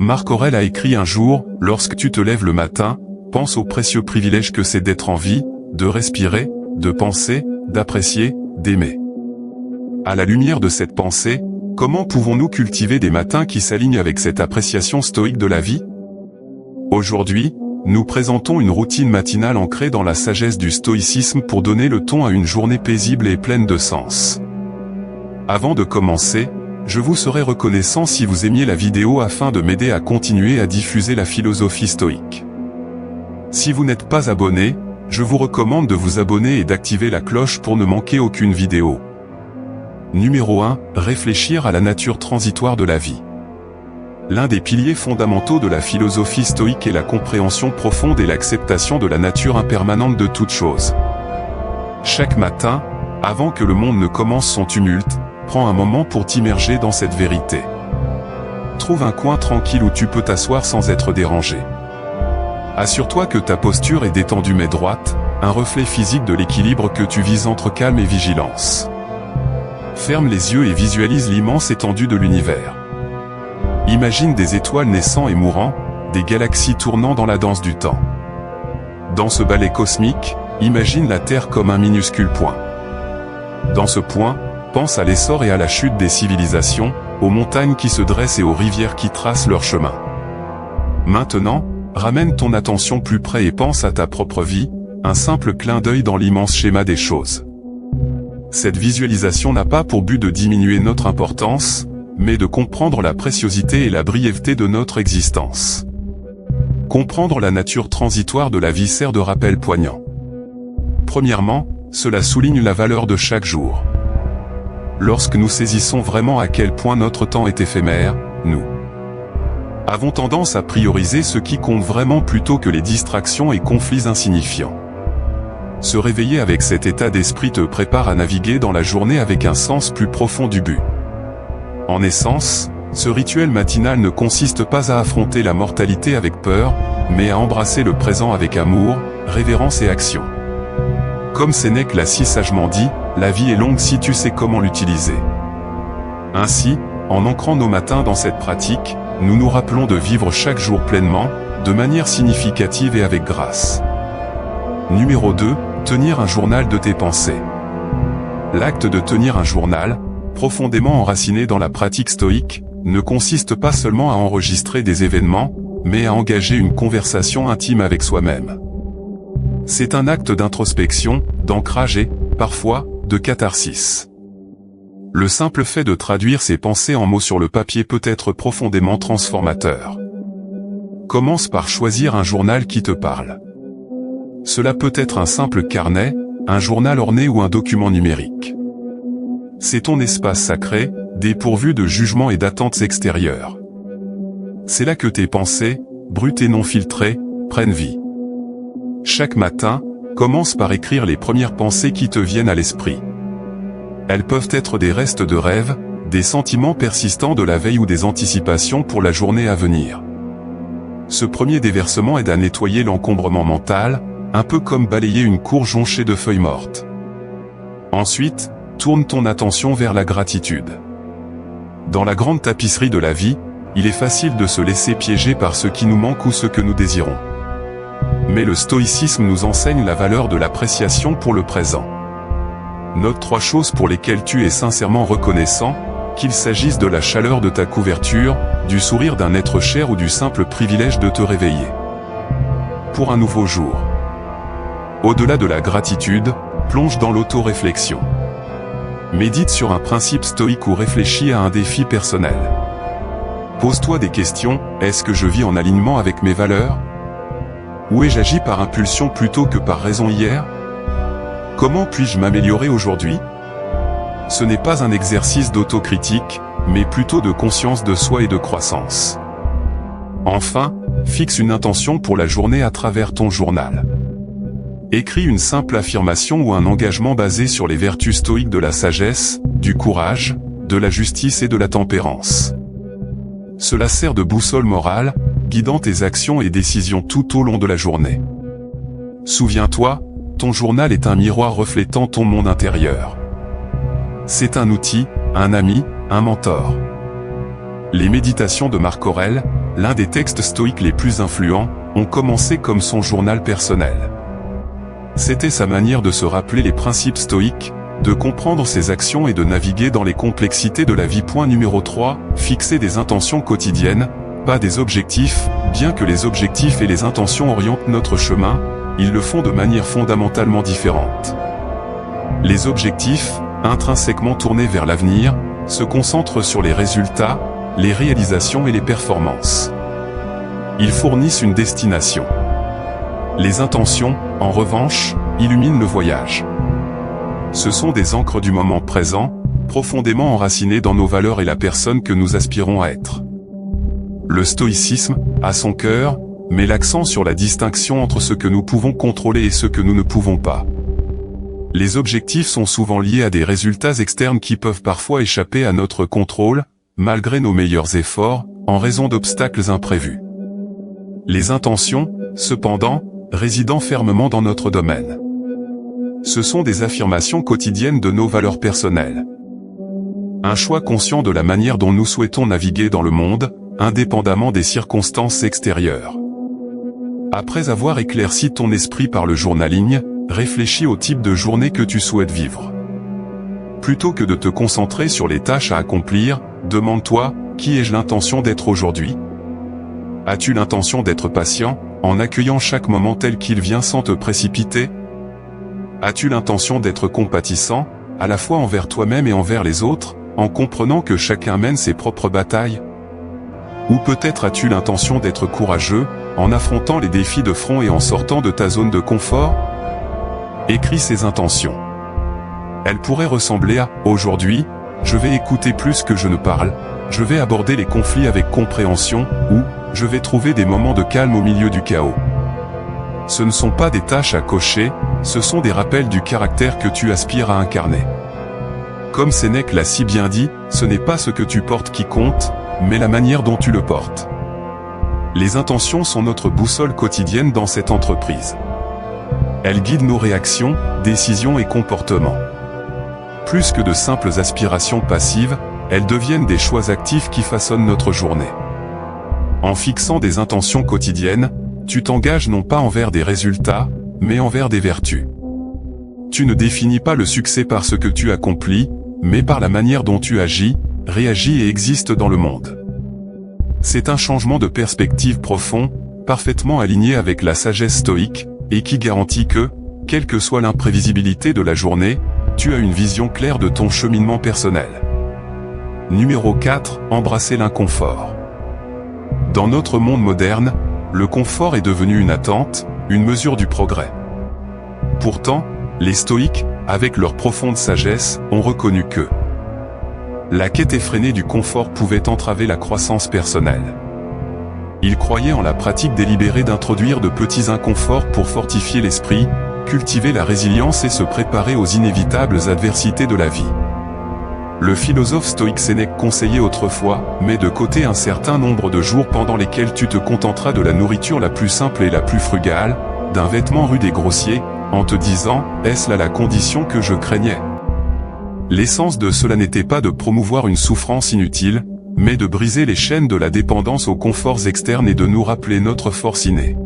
Marc Aurèle a écrit un jour, « Lorsque tu te lèves le matin, pense au précieux privilège que c'est d'être en vie, de respirer, de penser, d'apprécier, d'aimer. » À la lumière de cette pensée, comment pouvons-nous cultiver des matins qui s'alignent avec cette appréciation stoïque de la vie? Aujourd'hui, nous présentons une routine matinale ancrée dans la sagesse du stoïcisme pour donner le ton à une journée paisible et pleine de sens. Avant de commencer, je vous serais reconnaissant si vous aimiez la vidéo afin de m'aider à continuer à diffuser la philosophie stoïque. Si vous n'êtes pas abonné, je vous recommande de vous abonner et d'activer la cloche pour ne manquer aucune vidéo. Numéro 1. Réfléchir à la nature transitoire de la vie. L'un des piliers fondamentaux de la philosophie stoïque est la compréhension profonde et l'acceptation de la nature impermanente de toute chose. Chaque matin, avant que le monde ne commence son tumulte, prends un moment pour t'immerger dans cette vérité. Trouve un coin tranquille où tu peux t'asseoir sans être dérangé. Assure-toi que ta posture est détendue mais droite, un reflet physique de l'équilibre que tu vises entre calme et vigilance. Ferme les yeux et visualise l'immense étendue de l'univers. Imagine des étoiles naissant et mourant, des galaxies tournant dans la danse du temps. Dans ce ballet cosmique, imagine la Terre comme un minuscule point. Dans ce point, pense à l'essor et à la chute des civilisations, aux montagnes qui se dressent et aux rivières qui tracent leur chemin. Maintenant, ramène ton attention plus près et pense à ta propre vie, un simple clin d'œil dans l'immense schéma des choses. Cette visualisation n'a pas pour but de diminuer notre importance, mais de comprendre la préciosité et la brièveté de notre existence. Comprendre la nature transitoire de la vie sert de rappel poignant. Premièrement, cela souligne la valeur de chaque jour. Lorsque nous saisissons vraiment à quel point notre temps est éphémère, nous avons tendance à prioriser ce qui compte vraiment plutôt que les distractions et conflits insignifiants. Se réveiller avec cet état d'esprit te prépare à naviguer dans la journée avec un sens plus profond du but. En essence, ce rituel matinal ne consiste pas à affronter la mortalité avec peur, mais à embrasser le présent avec amour, révérence et action. Comme Sénèque l'a si sagement dit, la vie est longue si tu sais comment l'utiliser. Ainsi, en ancrant nos matins dans cette pratique, nous nous rappelons de vivre chaque jour pleinement, de manière significative et avec grâce. Numéro 2. Tenir un journal de tes pensées. L'acte de tenir un journal, profondément enraciné dans la pratique stoïque, ne consiste pas seulement à enregistrer des événements, mais à engager une conversation intime avec soi-même. C'est un acte d'introspection, d'ancrage et, parfois, de catharsis. Le simple fait de traduire ses pensées en mots sur le papier peut être profondément transformateur. Commence par choisir un journal qui te parle. Cela peut être un simple carnet, un journal orné ou un document numérique. C'est ton espace sacré, dépourvu de jugements et d'attentes extérieures. C'est là que tes pensées, brutes et non filtrées, prennent vie. Chaque matin, commence par écrire les premières pensées qui te viennent à l'esprit. Elles peuvent être des restes de rêves, des sentiments persistants de la veille ou des anticipations pour la journée à venir. Ce premier déversement aide à nettoyer l'encombrement mental, un peu comme balayer une cour jonchée de feuilles mortes. Ensuite, tourne ton attention vers la gratitude. Dans la grande tapisserie de la vie, il est facile de se laisser piéger par ce qui nous manque ou ce que nous désirons. Mais le stoïcisme nous enseigne la valeur de l'appréciation pour le présent. Note 3 choses pour lesquelles tu es sincèrement reconnaissant, qu'il s'agisse de la chaleur de ta couverture, du sourire d'un être cher ou du simple privilège de te réveiller. Pour un nouveau jour. Au-delà de la gratitude, plonge dans l'auto-réflexion. Médite sur un principe stoïque ou réfléchis à un défi personnel. Pose-toi des questions, est-ce que je vis en alignement avec mes valeurs? Ou ai-je agi par impulsion plutôt que par raison hier? Comment puis-je m'améliorer aujourd'hui? Ce n'est pas un exercice d'autocritique, mais plutôt de conscience de soi et de croissance. Enfin, fixe une intention pour la journée à travers ton journal. Écris une simple affirmation ou un engagement basé sur les vertus stoïques de la sagesse, du courage, de la justice et de la tempérance. Cela sert de boussole morale, guidant tes actions et décisions tout au long de la journée. Souviens-toi, ton journal est un miroir reflétant ton monde intérieur. C'est un outil, un ami, un mentor. Les méditations de Marc Aurèle, l'un des textes stoïques les plus influents, ont commencé comme son journal personnel. C'était sa manière de se rappeler les principes stoïques, de comprendre ses actions et de naviguer dans les complexités de la vie. Point numéro 3, fixer des intentions quotidiennes, pas des objectifs. Bien que les objectifs et les intentions orientent notre chemin, ils le font de manière fondamentalement différente. Les objectifs, intrinsèquement tournés vers l'avenir, se concentrent sur les résultats, les réalisations et les performances. Ils fournissent une destination. Les intentions, en revanche, illuminent le voyage. Ce sont des ancres du moment présent, profondément enracinées dans nos valeurs et la personne que nous aspirons à être. Le stoïcisme, à son cœur, met l'accent sur la distinction entre ce que nous pouvons contrôler et ce que nous ne pouvons pas. Les objectifs sont souvent liés à des résultats externes qui peuvent parfois échapper à notre contrôle, malgré nos meilleurs efforts, en raison d'obstacles imprévus. Les intentions, cependant, résident fermement dans notre domaine. Ce sont des affirmations quotidiennes de nos valeurs personnelles. Un choix conscient de la manière dont nous souhaitons naviguer dans le monde, indépendamment des circonstances extérieures. Après avoir éclairci ton esprit par le journaling, réfléchis au type de journée que tu souhaites vivre. Plutôt que de te concentrer sur les tâches à accomplir, demande-toi, qui ai-je l'intention d'être aujourd'hui ? As-tu l'intention d'être patient, en accueillant chaque moment tel qu'il vient sans te précipiter ? As-tu l'intention d'être compatissant, à la fois envers toi-même et envers les autres, en comprenant que chacun mène ses propres batailles ? Ou peut-être as-tu l'intention d'être courageux, en affrontant les défis de front et en sortant de ta zone de confort ? Écris ces intentions. Elles pourraient ressembler à « Aujourd'hui, je vais écouter plus que je ne parle, je vais aborder les conflits avec compréhension » ou « Je vais trouver des moments de calme au milieu du chaos ». Ce ne sont pas des tâches à cocher, ce sont des rappels du caractère que tu aspires à incarner. Comme Sénèque l'a si bien dit, ce n'est pas ce que tu portes qui compte, mais la manière dont tu le portes. Les intentions sont notre boussole quotidienne dans cette entreprise. Elles guident nos réactions, décisions et comportements. Plus que de simples aspirations passives, elles deviennent des choix actifs qui façonnent notre journée. En fixant des intentions quotidiennes, tu t'engages non pas envers des résultats, mais envers des vertus. Tu ne définis pas le succès par ce que tu accomplis, mais par la manière dont tu agis, réagis et existes dans le monde. C'est un changement de perspective profond, parfaitement aligné avec la sagesse stoïque, et qui garantit que, quelle que soit l'imprévisibilité de la journée, tu as une vision claire de ton cheminement personnel. Numéro 4, embrasser l'inconfort. Dans notre monde moderne, le confort est devenu une attente, une mesure du progrès. Pourtant, les stoïques, avec leur profonde sagesse, ont reconnu que la quête effrénée du confort pouvait entraver la croissance personnelle. Ils croyaient en la pratique délibérée d'introduire de petits inconforts pour fortifier l'esprit, cultiver la résilience et se préparer aux inévitables adversités de la vie. Le philosophe stoïque Sénèque conseillait autrefois, mets de côté un certain nombre de jours pendant lesquels tu te contenteras de la nourriture la plus simple et la plus frugale, d'un vêtement rude et grossier, en te disant, est-ce là la condition que je craignais ? L'essence de cela n'était pas de promouvoir une souffrance inutile, mais de briser les chaînes de la dépendance aux conforts externes et de nous rappeler notre force innée.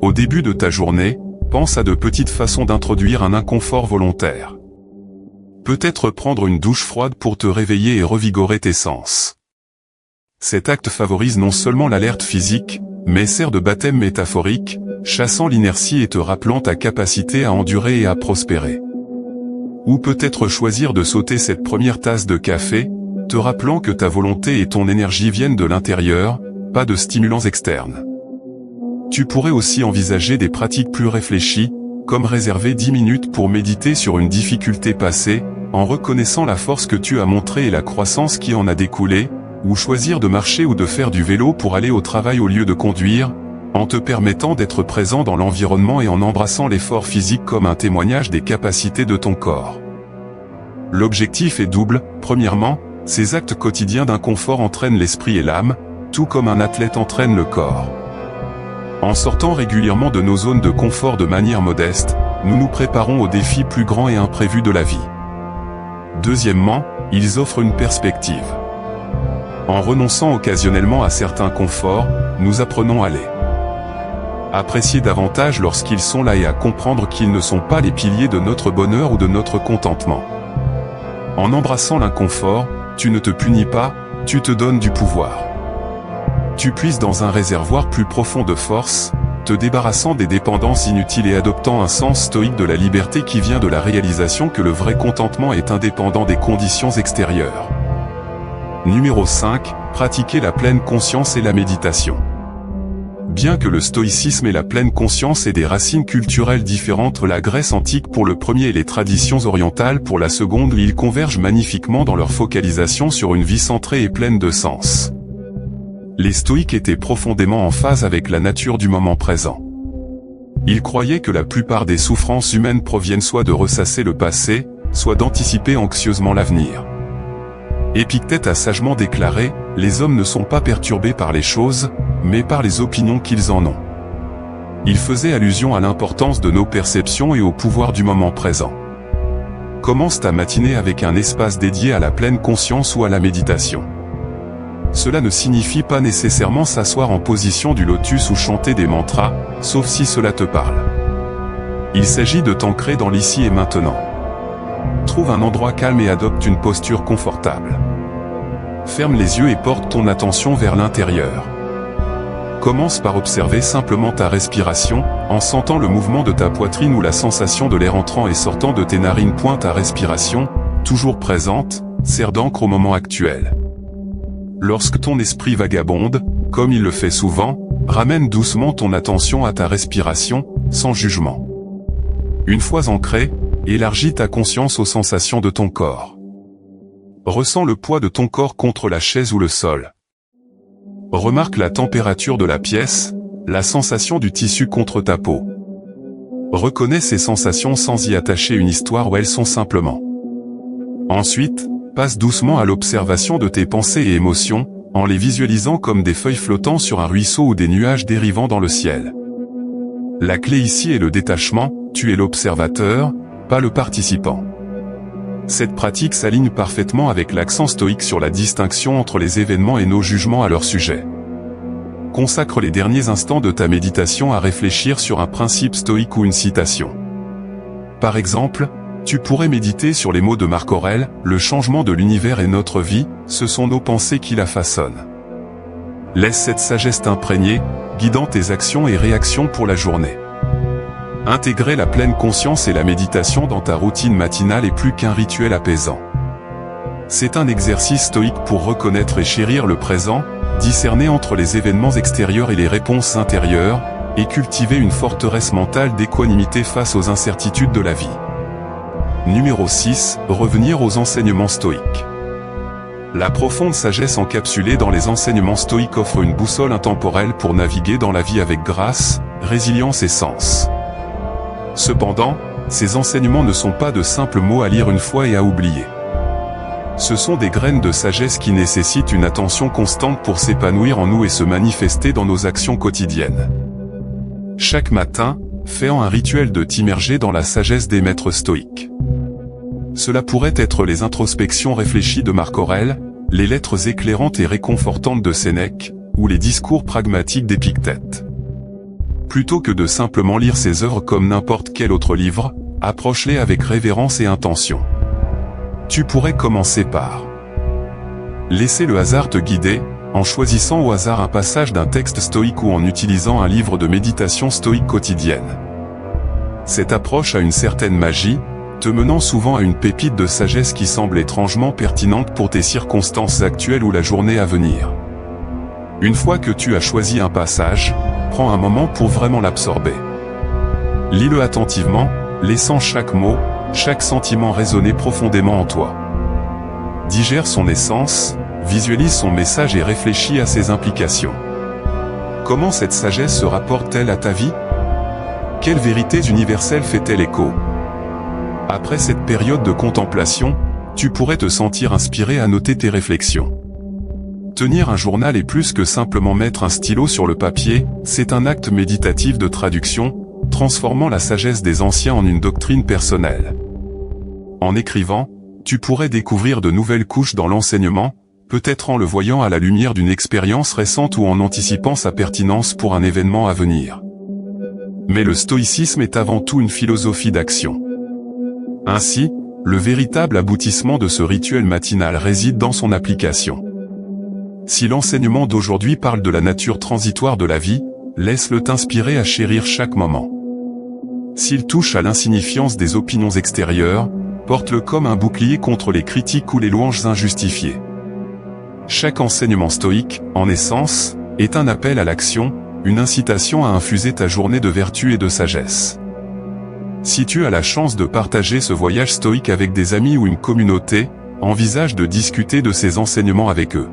Au début de ta journée, pense à de petites façons d'introduire un inconfort volontaire. Peut-être prendre une douche froide pour te réveiller et revigorer tes sens. Cet acte favorise non seulement l'alerte physique, mais sert de baptême métaphorique, chassant l'inertie et te rappelant ta capacité à endurer et à prospérer. Ou peut-être choisir de sauter cette première tasse de café, te rappelant que ta volonté et ton énergie viennent de l'intérieur, pas de stimulants externes. Tu pourrais aussi envisager des pratiques plus réfléchies, comme réserver 10 minutes pour méditer sur une difficulté passée, en reconnaissant la force que tu as montrée et la croissance qui en a découlé, ou choisir de marcher ou de faire du vélo pour aller au travail au lieu de conduire, en te permettant d'être présent dans l'environnement et en embrassant l'effort physique comme un témoignage des capacités de ton corps. L'objectif est double. Premièrement, ces actes quotidiens d'inconfort entraînent l'esprit et l'âme, tout comme un athlète entraîne le corps. En sortant régulièrement de nos zones de confort de manière modeste, nous nous préparons aux défis plus grands et imprévus de la vie. Deuxièmement, ils offrent une perspective. En renonçant occasionnellement à certains conforts, nous apprenons à les apprécier davantage lorsqu'ils sont là et à comprendre qu'ils ne sont pas les piliers de notre bonheur ou de notre contentement. En embrassant l'inconfort, tu ne te punis pas, tu te donnes du pouvoir. Tu puises dans un réservoir plus profond de force, te débarrassant des dépendances inutiles et adoptant un sens stoïque de la liberté qui vient de la réalisation que le vrai contentement est indépendant des conditions extérieures. Numéro 5. Pratiquer la pleine conscience et la méditation. Bien que le stoïcisme et la pleine conscience aient des racines culturelles différentes, la Grèce antique pour le premier et les traditions orientales pour la seconde, ils convergent magnifiquement dans leur focalisation sur une vie centrée et pleine de sens. Les stoïques étaient profondément en phase avec la nature du moment présent. Ils croyaient que la plupart des souffrances humaines proviennent soit de ressasser le passé, soit d'anticiper anxieusement l'avenir. Épictète a sagement déclaré, « Les hommes ne sont pas perturbés par les choses, mais par les opinions qu'ils en ont. » Il faisait allusion à l'importance de nos perceptions et au pouvoir du moment présent. Commence ta matinée avec un espace dédié à la pleine conscience ou à la méditation. Cela ne signifie pas nécessairement s'asseoir en position du lotus ou chanter des mantras, sauf si cela te parle. Il s'agit de t'ancrer dans l'ici et maintenant. Trouve un endroit calme et adopte une posture confortable. Ferme les yeux et porte ton attention vers l'intérieur. Commence par observer simplement ta respiration, en sentant le mouvement de ta poitrine ou la sensation de l'air entrant et sortant de tes narines. Ta respiration, toujours présente, sert d'encre au moment actuel. Lorsque ton esprit vagabonde, comme il le fait souvent, ramène doucement ton attention à ta respiration, sans jugement. Une fois ancré, élargis ta conscience aux sensations de ton corps. Ressens le poids de ton corps contre la chaise ou le sol. Remarque la température de la pièce, la sensation du tissu contre ta peau. Reconnais ces sensations sans y attacher une histoire où elles sont simplement. Ensuite, passe doucement à l'observation de tes pensées et émotions, en les visualisant comme des feuilles flottant sur un ruisseau ou des nuages dérivant dans le ciel. La clé ici est le détachement, tu es l'observateur, pas le participant. Cette pratique s'aligne parfaitement avec l'accent stoïque sur la distinction entre les événements et nos jugements à leur sujet. Consacre les derniers instants de ta méditation à réfléchir sur un principe stoïque ou une citation. Par exemple, tu pourrais méditer sur les mots de Marc Aurèle, « Le changement de l'univers est notre vie, ce sont nos pensées qui la façonnent. » Laisse cette sagesse t'imprégner, guidant tes actions et réactions pour la journée. Intégrer la pleine conscience et la méditation dans ta routine matinale est plus qu'un rituel apaisant. C'est un exercice stoïque pour reconnaître et chérir le présent, discerner entre les événements extérieurs et les réponses intérieures, et cultiver une forteresse mentale d'équanimité face aux incertitudes de la vie. Numéro 6. Revenir aux enseignements stoïques. La profonde sagesse encapsulée dans les enseignements stoïques offre une boussole intemporelle pour naviguer dans la vie avec grâce, résilience et sens. Cependant, ces enseignements ne sont pas de simples mots à lire une fois et à oublier. Ce sont des graines de sagesse qui nécessitent une attention constante pour s'épanouir en nous et se manifester dans nos actions quotidiennes. Chaque matin, fais un rituel de t'immerger dans la sagesse des maîtres stoïques. Cela pourrait être les introspections réfléchies de Marc Aurèle, les lettres éclairantes et réconfortantes de Sénèque, ou les discours pragmatiques d'Épictète. Plutôt que de simplement lire ces œuvres comme n'importe quel autre livre, approche-les avec révérence et intention. Tu pourrais commencer par laisser le hasard te guider, en choisissant au hasard un passage d'un texte stoïque ou en utilisant un livre de méditation stoïque quotidienne. Cette approche a une certaine magie, te menant souvent à une pépite de sagesse qui semble étrangement pertinente pour tes circonstances actuelles ou la journée à venir. Une fois que tu as choisi un passage, prends un moment pour vraiment l'absorber. Lis-le attentivement, laissant chaque mot, chaque sentiment résonner profondément en toi. Digère son essence, visualise son message et réfléchis à ses implications. Comment cette sagesse se rapporte-t-elle à ta vie? Quelles vérités universelles fait-elle écho? Après cette période de contemplation, tu pourrais te sentir inspiré à noter tes réflexions. Tenir un journal est plus que simplement mettre un stylo sur le papier, c'est un acte méditatif de traduction, transformant la sagesse des anciens en une doctrine personnelle. En écrivant, tu pourrais découvrir de nouvelles couches dans l'enseignement, peut-être en le voyant à la lumière d'une expérience récente ou en anticipant sa pertinence pour un événement à venir. Mais le stoïcisme est avant tout une philosophie d'action. Ainsi, le véritable aboutissement de ce rituel matinal réside dans son application. Si l'enseignement d'aujourd'hui parle de la nature transitoire de la vie, laisse-le t'inspirer à chérir chaque moment. S'il touche à l'insignifiance des opinions extérieures, porte-le comme un bouclier contre les critiques ou les louanges injustifiées. Chaque enseignement stoïque, en essence, est un appel à l'action, une incitation à infuser ta journée de vertu et de sagesse. Si tu as la chance de partager ce voyage stoïque avec des amis ou une communauté, envisage de discuter de ces enseignements avec eux.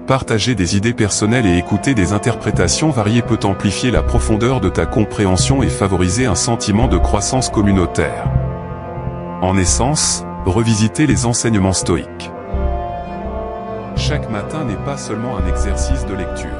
Partager des idées personnelles et écouter des interprétations variées peut amplifier la profondeur de ta compréhension et favoriser un sentiment de croissance communautaire. En essence, revisiter les enseignements stoïques. Chaque matin n'est pas seulement un exercice de lecture.